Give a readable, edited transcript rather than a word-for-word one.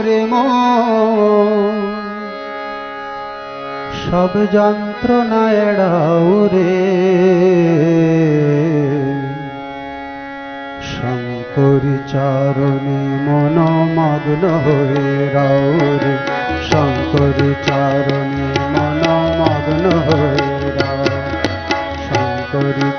রে মন, সব যন্ত্রণা এড়াও রে। শঙ্করী চরণে মন মগ্ন হয়ে রাও রে, শঙ্করী চরণে মন মগ্ন হয়ে রাও, শঙ্করী